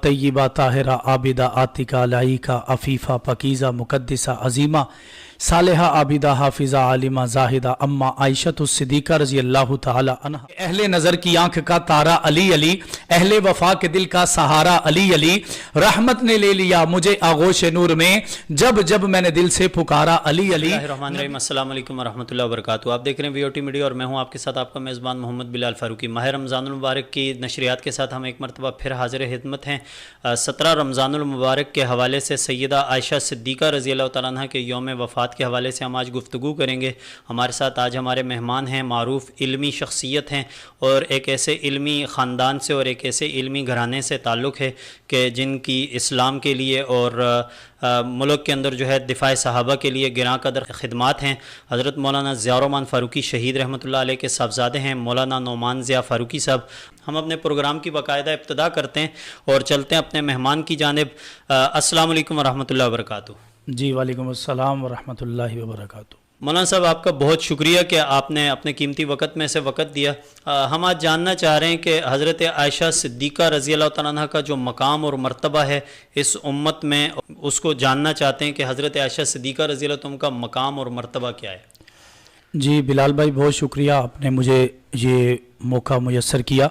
तय्यबा ताहिरा आबिदा आतिका लाइका अफीफा पकीज़ा मुकद्दिसा अजीमा सालेहा आबिदा हाफिज़ा आलिमा जाहिदा अम्मा आयशतु सिद्दीक़ा रज़ी अल्लाह ताला अन्हा। अहले नज़र की आंख का तारा अली अली, अहले वफा के दिल का सहारा अली अली, रहमत ने ले लिया मुझे आगोश नूर में जब जब मैंने दिल से पुकारा अली अली। अस्सलाम वालेकुम वरहमतुल्लाहि वबरकातुहू। आप देख रहे हैं वीओटी मीडिया और मैं हूं आपके साथ आपका मेज़बान मोहम्मद बिलाल फ़ारूकी। माह रमज़ानुल मुबारक की नशरियात के साथ हम एक मरतबा फिर हाज़िर खिदमत हैं। 17 रमज़ानुल मुबारक के हवाले से सैयदा आयशा सिद्दीक़ा रज़ी अल्लाह तआला अन्हा के यौम वफ़ात के हवाले से हम आज गुफ्तगू करेंगे। हमारे साथ आज हमारे मेहमान हैं, मारूफ़ इल्मी शख्सियत हैं और एक ऐसे इल्मी ख़ानदान से और एक ऐसे इल्मी घराने से ताल्लुक़ है कि जिनकी इस्लाम के लिए और मुल्क के अंदर जो है दिफ़ाए सहाबा के लिए गिरां कदर खिदमात हैं। हज़रत मौलाना ज़िया-उर-रहमान फ़ारूकी शहीद रहमतुल्लाह अलैह के साहबज़ादे हैं, मौलाना नौमान ज़िया फ़ारूकी साहब। हम अपने प्रोग्राम की बाकायदा इब्तिदा करते हैं और चलते हैं अपने मेहमान की जानिब। अस्सलाम वालेकुम वरहमतुल्लाहि वबरकातुहू। जी वालेकुम अस्सलाम वरहमतुल्लाहि वबरकातुहू। मौलाना साहब, आपका बहुत शुक्रिया कि आपने अपने कीमती वक़्त में से वक़्त दिया। हम आज जानना चाह रहे हैं कि हज़रत आयशा सिद्दीक़ा रज़ी अल्लाह तआला अन्हा का जो मकाम और मर्तबा है इस उम्मत में, उसको जानना चाहते हैं कि हज़रत आयशा सिद्दीक़ा रज़ी अल्लाह तआला का मकाम और मर्तबा क्या है। जी बिलाल भाई, बहुत शुक्रिया, आपने मुझे ये मौका मुयस्सर किया।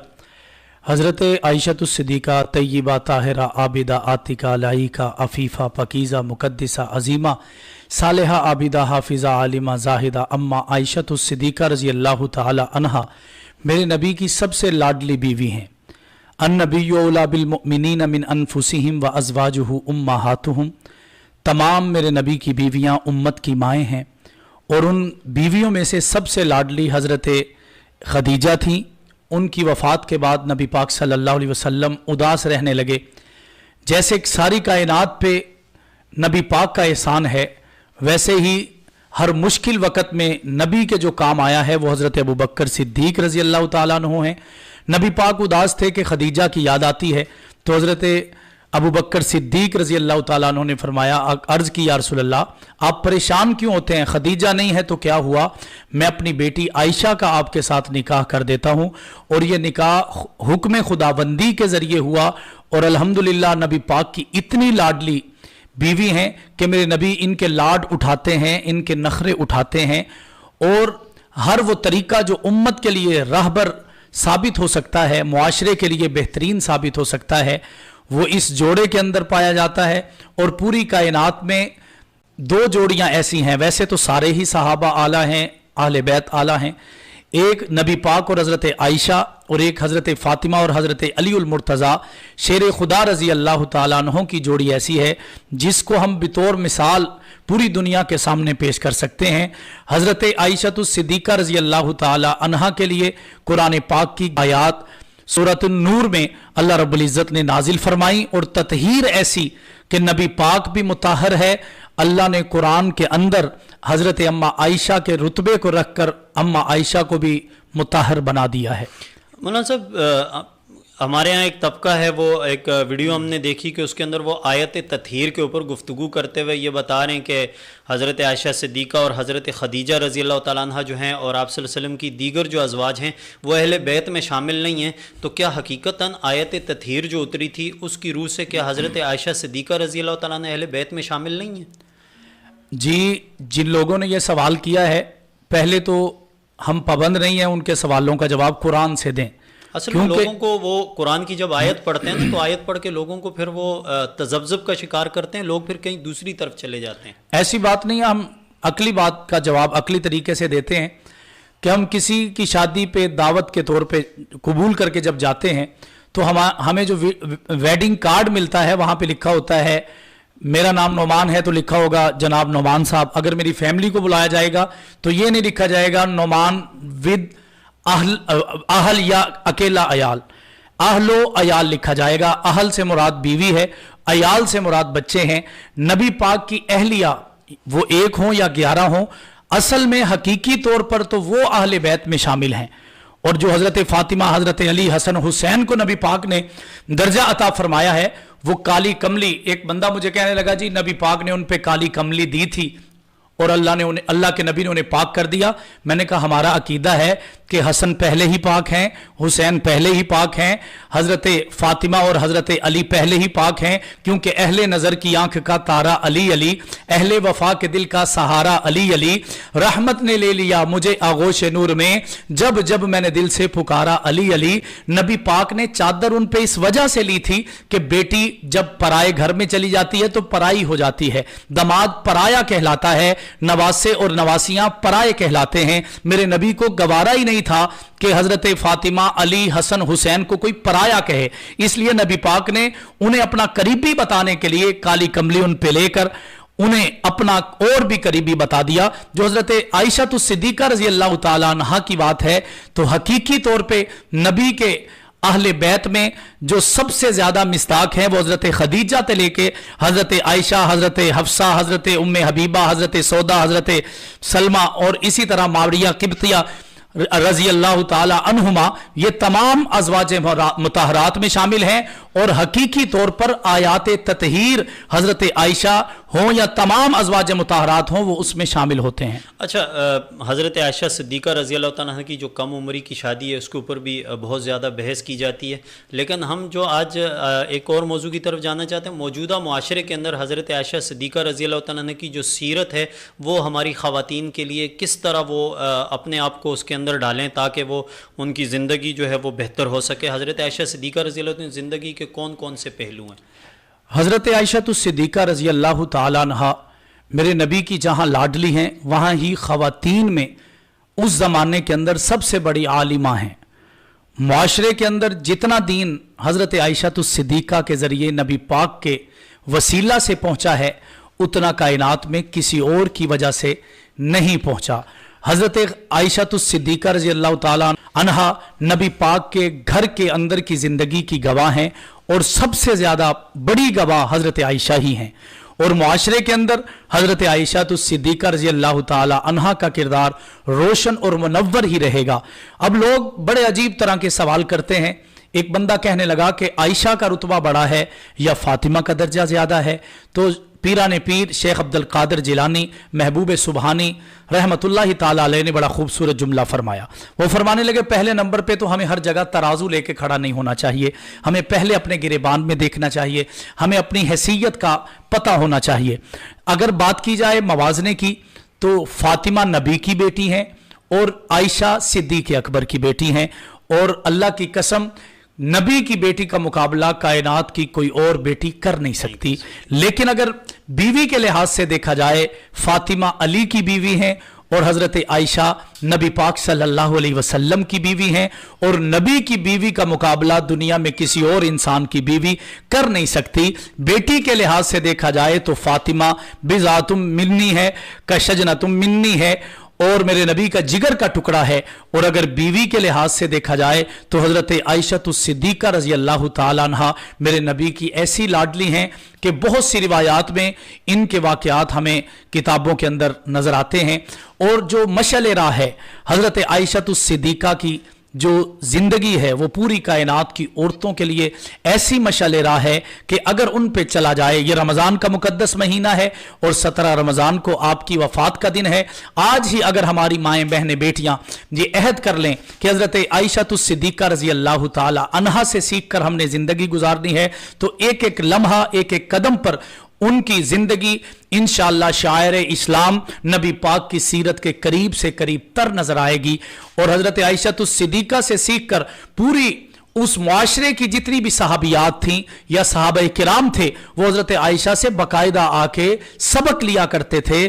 हज़रत आयशतु सिद्दीक़ा तय्यबा ताहिरा आबिदा आतिका लाइका अफीफ़ा पकीज़ा मुकद्दिसा अजीमा सालेहा आबिदा हाफिज़ा आलिमा जाहिदा अम्मा आयशतु सिद्दीक़ा रज़ी अल्लाह ताला अन्हा मेरे नबी की सबसे लाडली बीवी हैं। अन्नबिय्यु औला बिल मुमिनीन मिन अनफुसिहिम व अज़वाजुहु उम्महातुहुम। तमाम मेरे नबी की बीवियाँ उम्मत की माएँ हैं और उन बीवियों में से सबसे लाडली हज़रत खदीजा थीं। उनकी वफ़ात के बाद नबी पाक सल्लल्लाहु अलैहि वसल्लम उदास रहने लगे। जैसे सारी कायनात पे नबी पाक का एहसान है, वैसे ही हर मुश्किल वक़्त में नबी के जो काम आया है वो हज़रत अबू बकर सिद्दीक़ रज़ी अल्लाह ताला अन्हु हैं। नबी पाक उदास थे कि खदीजा की याद आती है, तो हज़रत अबू बकर सिद्दीक़ रज़ी अल्लाह ताला अन्हु ने फरमाया, अर्ज़ की या रसूल अल्लाह, आप परेशान क्यों होते हैं? खदीजा नहीं है तो क्या हुआ, मैं अपनी बेटी आयशा का आपके साथ निकाह कर देता हूँ। और ये निकाह हुक्म खुदाबंदी के ज़रिए हुआ और अल्हम्दुलिल्लाह नबी पाक की इतनी लाडली बीवी हैं कि मेरे नबी इनके लाड उठाते हैं, इनके नखरे उठाते हैं और हर वो तरीका जो उम्मत के लिए रहबर साबित हो सकता है, मुआशरे के लिए बेहतरीन साबित हो सकता है, वो इस जोड़े के अंदर पाया जाता है। और पूरी कायनात में दो जोड़ियां ऐसी हैं, वैसे तो सारे ही सहाबा आला हैं, आहले बैत आला हैं, एक नबी पाक और हज़रत आयशा और एक हज़रत फ़ातिमा और हज़रत अली उल मुर्तज़ा शेर खुदा रज़ी अल्लाह ताला अन्हों की जोड़ी ऐसी है जिसको हम बितौर मिसाल पूरी दुनिया के सामने पेश कर सकते हैं। हज़रत आयशतु सिद्दीक़ा रज़ी अल्लाह ताला अन्हा के लिए कुरान पाक की आयात सूरत नूर में अल्लाह रब्बुल इज़्ज़त ने नाजिल फरमाई और ततहीर ऐसी कि नबी पाक भी मुताहर है। अल्लाह ने कुरान के अंदर हज़रत अम्मा आयशा के रुतबे को रखकर अम्मा आयशा को भी मुताहर बना दिया है। मौलाना साहब, हमारे यहाँ एक तबका है, वो एक वीडियो हमने देखी कि उसके अंदर वो आयत तत्हीर के ऊपर गुफ्तगू करते हुए ये बता रहे हैं कि हज़रत आयशा सिद्दीक़ा और हज़रत खदीजा रज़ी अल्लाह तआला अन्हा जो हैं और आप सल्लल्लाहु अलैहि वसल्लम की दीगर जो अज़वाज हैं वो अहले बैत में शामिल नहीं हैं। तो क्या हकीकतन आयत तत्हीर जो उतरी थी उसकी रूह से क्या हज़रत आयशा सिद्दीक़ा रज़ी अल्लाह तआला अन्हा अहले बैत में शामिल नहीं हैं? जी, जिन लोगों ने यह सवाल किया है, पहले तो हम पाबंद नहीं हैं उनके सवालों का जवाब कुरान से दें। असल में लोगों को वो कुरान की जब आयत पढ़ते हैं तो आयत पढ़ के लोगों को फिर वो तज़ब्ज़ुब का शिकार करते हैं, लोग फिर कहीं दूसरी तरफ चले जाते हैं। ऐसी बात नहीं है, हम अकली बात का जवाब अकली तरीके से देते हैं कि हम किसी की शादी पे दावत के तौर पे कबूल करके जब जाते हैं तो हमें जो वेडिंग कार्ड मिलता है वहाँ पे लिखा होता है मेरा नाम नौमान है तो लिखा होगा जनाब नौमान साहब। अगर मेरी फैमिली को बुलाया जाएगा तो ये नहीं लिखा जाएगा नौमान विद अहल या अकेला अयाल, अहलो अयाल लिखा जाएगा। अहल से मुराद बीवी है, अयाल से मुराद बच्चे हैं। नबी पाक की अहलिया वो एक हों या 11 हों, असल में हकीकी तौर पर तो वो अहले बैत में शामिल हैं। और जो हज़रत फ़ातिमा, हज़रत अली, हसन हुसैन को नबी पाक ने दर्जा अता फरमाया है, वो काली कमली, एक बंदा मुझे कहने लगा जी नबी पाक ने उन पे काली कमली दी थी और अल्लाह के नबी ने उन्हें पाक कर दिया। मैंने कहा हमारा अकीदा है कि हसन पहले ही पाक हैं, हुसैन पहले ही पाक हैं, हजरत फातिमा और हजरत अली पहले ही पाक हैं, क्योंकि अहले नजर की आंख का तारा अली अली, अहले वफा के दिल का सहारा अली अली, रहमत ने ले लिया मुझे आगोश नूर में, जब जब मैंने दिल से पुकारा अली अली। नबी पाक ने चादर उन पे इस वजह से ली थी कि बेटी जब पराए घर में चली जाती है तो पराई हो जाती है, दमाद पराया कहलाता है, नवासे और नवासियां पराए कहलाते हैं। मेरे नबी को गवारा ही नहीं था कि हजरत फातिमा, अली, हसन, हुसैन को कोई पराया कहे, इसलिए नबी पाक ने उन्हें अपना करीबी बताने के लिए काली कमली उन पे लेकर उन्हें अपना और भी करीबी बता दिया। जो हजरत आयशा तो सिद्दीका रजी अल्लाह ताला अन्हा की बात है, तो हकीकी तौर पे नबी के अहले बैत में जो सबसे ज्यादा मिस्ताक है वो हजरत खदीजा से लेके हजरत आयशा, हजरत हफ्सा, हजरत उम्मे हबीबा, हजरत सौदा, हजरत सलमा और इसी तरह मावरिया किब्तिया रजी अल्लाह ताला अन्हुमा, ये तमाम अज़वाज मुताहरात में शामिल हैं। और हकीकी तौर पर आयात ततहीर हजरत आयशा हो या तमाम अज़वाज मुताहरात हों वो उसमें शामिल होते हैं। अच्छा, हज़रत आयशा सिद्दीक़ा रज़ी अल्लाह तआला अन्हा की जो कम उम्री की शादी है उसके ऊपर भी बहुत ज़्यादा बहस की जाती है, लेकिन हम जो आज एक और मौजू की तरफ जाना चाहते हैं, मौजूदा मुआशरे के अंदर हज़रत आयशा सिद्दीक़ा रज़ी अल्लाह तआला अन्हा की जो सीरत है वो हमारी ख़वातीन के लिए किस तरह वो अपने आप को उसके अंदर डालें ताकि वो उनकी ज़िंदगी जो है वो बेहतर हो सके। हज़रत आयशा सिद्दीक़ा रज़ी अल्लाह तआला ज़िंदगी के कौन कौन से पहलू हैं? हजरत आयशा तो सिद्दीका रजी अल्लाह ताला अन्हा मेरे नबी की जहाँ लाडली हैं वहाँ ही ख़वातीन में उस ज़माने के अंदर सबसे बड़ी आलिमा हैं। मुआशरे के अंदर जितना दीन हजरत आयशा तो सिद्दीका के ज़रिए नबी पाक के वसीला से पहुँचा है उतना कायनात में किसी और की वजह से नहीं पहुँचा। हजरत आयशा तो सिद्दीका रजी अल्लाह ताला अन्हा नबी पाक के घर के अंदर की ज़िंदगी की गवाह हैं और सबसे ज़्यादा बड़ी गवाह हज़रत आयशा ही हैं। और मुआशरे के अंदर हज़रत आयशा तो सिद्दीका रज़ी अल्लाह ताला अन्हा का किरदार रोशन और मुनव्वर ही रहेगा। अब लोग बड़े अजीब तरह के सवाल करते हैं। एक बंदा कहने लगा कि आयशा का रुतबा बड़ा है या फातिमा का दर्जा ज़्यादा है, तो पीराने पीर शेख अब्दुल कादिर जिलानी महबूब सुबहानी रहमतुल्लाहि ताला अलैह ने बड़ा खूबसूरत जुमला फरमाया। वो फरमाने लगे पहले नंबर पे तो हमें हर जगह तराजू लेके खड़ा नहीं होना चाहिए, हमें पहले अपने गिरेबान में देखना चाहिए, हमें अपनी हैसियत का पता होना चाहिए। अगर बात की जाए मवाजने की तो फातिमा नबी की बेटी हैं और आयशा सिद्दीक़ अकबर की बेटी हैं, और अल्लाह की कसम नबी की बेटी का मुकाबला कायनात की कोई और बेटी कर नहीं सकती। लेकिन अगर बीवी के लिहाज से देखा जाए फातिमा अली की बीवी हैं और हजरत आयशा नबी पाक सल्लल्लाहु अलैहि वसल्लम की बीवी हैं, और नबी की बीवी का मुकाबला दुनिया में किसी और इंसान की बीवी कर नहीं सकती। बेटी के लिहाज से देखा जाए तो फातिमा बिज़ातुम मिन्नी है, कशजनतुम मिन्नी है, और मेरे नबी का जिगर का टुकड़ा है। और अगर बीवी के लिहाज से देखा जाए तो हजरत आयशा तो सिद्दीका रजी अल्लाह ताला अन्हा मेरे नबी की ऐसी लाडली हैं कि बहुत सी रिवायात में इनके वाक़यात हमें किताबों के अंदर नजर आते हैं। और जो मशअल राह है हजरत आयशा तो सिद्दीका की जो जिंदगी है वो पूरी कायनात की औरतों के लिए ऐसी मशअल राह है कि अगर उन पे चला जाए, ये रमज़ान का मुकद्दस महीना है और 17 रमज़ान को आपकी वफ़ात का दिन है। आज ही अगर हमारी माएँ बहनें बेटियां ये अहद कर लें कि हज़रत आयशा तो सिद्दीक़ा रज़ी अल्लाह ताला अन्हा से सीख कर हमने ज़िंदगी गुजारनी है, तो एक एक लम्हा एक एक कदम पर उनकी जिंदगी इंशाअल्लाह शायर इस्लाम नबी पाक की सीरत के करीब से करीब तर नजर आएगी। और हजरत आयशा तो सिद्दीका से सीख कर पूरी उस मुआशरे की जितनी भी सहाबियात थीं या सहाबा किराम थे वो हजरत आयशा से बाकायदा आके सबक लिया करते थे,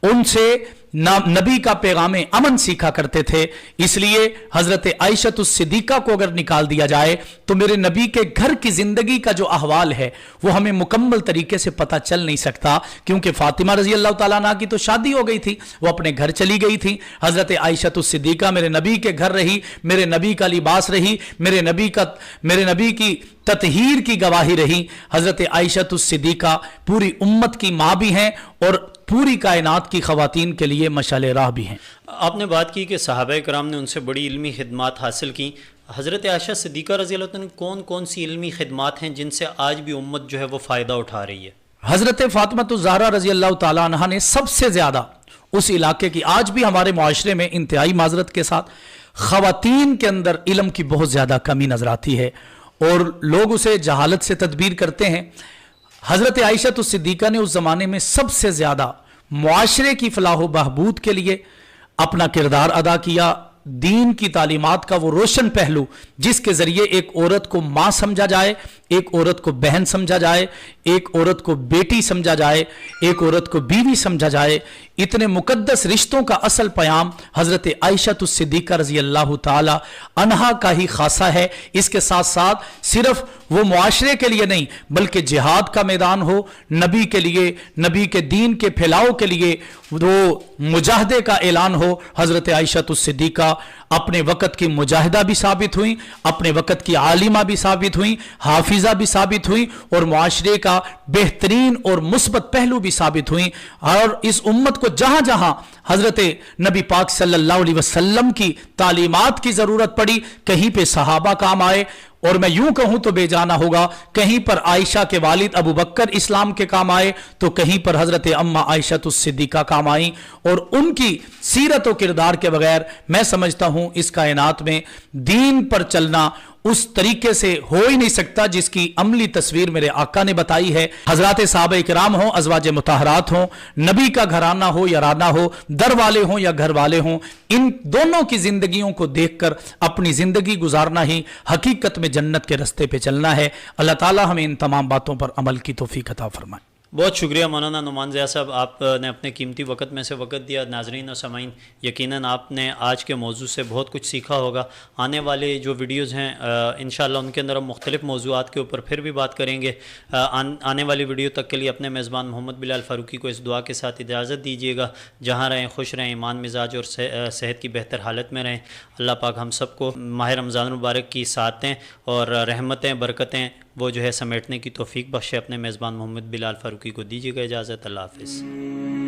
उनसे नबी का पैगाम अमन सीखा करते थे। इसलिए हजरत आयशा तो सिद्दीका को अगर निकाल दिया जाए तो मेरे नबी के घर की जिंदगी का जो अहवाल है वो हमें मुकम्मल तरीके से पता चल नहीं सकता, क्योंकि फातिमा रजी अल्लाह ताला अन्हा की तो शादी हो गई थी, वो अपने घर चली गई थी। हजरत आयशा तो सिद्दीका मेरे नबी के घर रही, मेरे नबी का लिबास रही, मेरे नबी की ततहीर की गवाही रही। हजरत आयशा तो सिद्दीका पूरी उम्मत की माँ भी हैं और पूरी कायनात की ख़वातीन के लिए मशाल राह भी हैं। आपने बात की कि सहाबा कराम ने उनसे बड़ी इल्मी खिदमात हासिल की। हज़रत आयशा सिद्दीक़ा रज़ी अल्लाह तआला कौन कौन सी इल्मी खिदमात हैं जिनसे आज भी उम्मत जो है वो फ़ायदा उठा रही है? हज़रत फ़ातिमा तो ज़हरा रज़ी अल्लाह ताला अन्हा ने सबसे ज़्यादा उस इलाके की। आज भी हमारे मुआशरे में इंतहाई माजरत के साथ ख़वातीन के अंदर इल्म की बहुत ज़्यादा कमी नज़र आती है और लोग उसे जहालत से तदबीर करते हैं। हज़रत आयशा तो सिद्दीक़ा ने उस ज़माने में सबसे ज़्यादा मुआशरे की फलाह बहबूद के लिए अपना किरदार अदा किया। दीन की तालीमात का वो रोशन पहलू जिसके ज़रिए एक औरत को माँ समझा जाए, एक औरत को बहन समझा जाए, एक औरत को बेटी समझा जाए, एक औरत को बीवी समझा जाए, इतने मुकद्दस रिश्तों का असल प्याम हज़रत आयशा सिद्दीक़ा रज़ी अल्लाह ताला अन्हा का ही खासा है। इसके साथ साथ सिर्फ वो मुआशरे के लिए नहीं बल्कि जिहाद का मैदान हो, नबी के लिए, नबी के दीन के फैलाव के लिए वो मुजाहदे का ऐलान हो, हज़रत आयशा सिद्दीक़ा अपने वक़्त की मुजाहिदा भी साबित हुई, अपने वक़्त की आलिमा भी साबित हुई, हाफिज़ा भी साबित हुई और मुआशरे का बेहतरीन और मुस्बत पहलू भी साबित हुई। और इस उम्मत को जहां जहां हज़रत नबी पाक सल्लल्लाहु अलैहि वसल्लम की तालीमात की ज़रूरत पड़ी, कहीं पे सहाबा काम आए और मैं यूं कहूं तो बेजाना होगा, कहीं पर आयशा के वालिद अबू बकर इस्लाम के काम आए तो कहीं पर हज़रत अम्मा आयशा सिद्दीक़ा काम आई। और उनकी सीरत व किरदार के बगैर मैं समझता हूं इस कायनात में दीन पर चलना उस तरीके से हो ही नहीं सकता जिसकी अमली तस्वीर मेरे आका ने बताई है। हजरात साहबा इकराम हो, अज़वाज मुतहरात हो, नबी का घराना हो या राना हो, दर वाले हो या घर वाले हो, इन दोनों की जिंदगियों को देखकर अपनी जिंदगी गुजारना ही हकीकत में जन्नत के रास्ते पे चलना है। अल्लाह ताला हमें इन तमाम बातों पर अमल की तौफीक अता फरमाए। बहुत शुक्रिया मौलाना नुमान ज़िया साहब, आपने अपने कीमती वक्त में से वक्त दिया। नाजरीन और समाइन, यकीनन आपने आज के मौजू से बहुत कुछ सीखा होगा। आने वाले जो वीडियोज़ हैं इंशाअल्लाह उनके अंदर हम मुख्तलिफ़ मौज़ूआत के ऊपर फिर भी बात करेंगे। आने वाली वीडियो तक के लिए अपने मेज़बान मोहम्मद बिलाल फ़ारूकी को इस दुआ के साथ इजाज़त दीजिएगा, जहाँ रहें खुश रहें, ईमान मिजाज और सेहत की बेहतर हालत में रहें। अल्लाह पाक हम सबको माह रमज़ान मुबारक की सातें और रहमतें बरकतें वो जो है समेटने की तौफीक बख्शे। अपने मेज़बान मोहम्मद बिलाल फ़ारूकी को दीजिएगा इजाज़त। अल्लाह हाफ़िज़।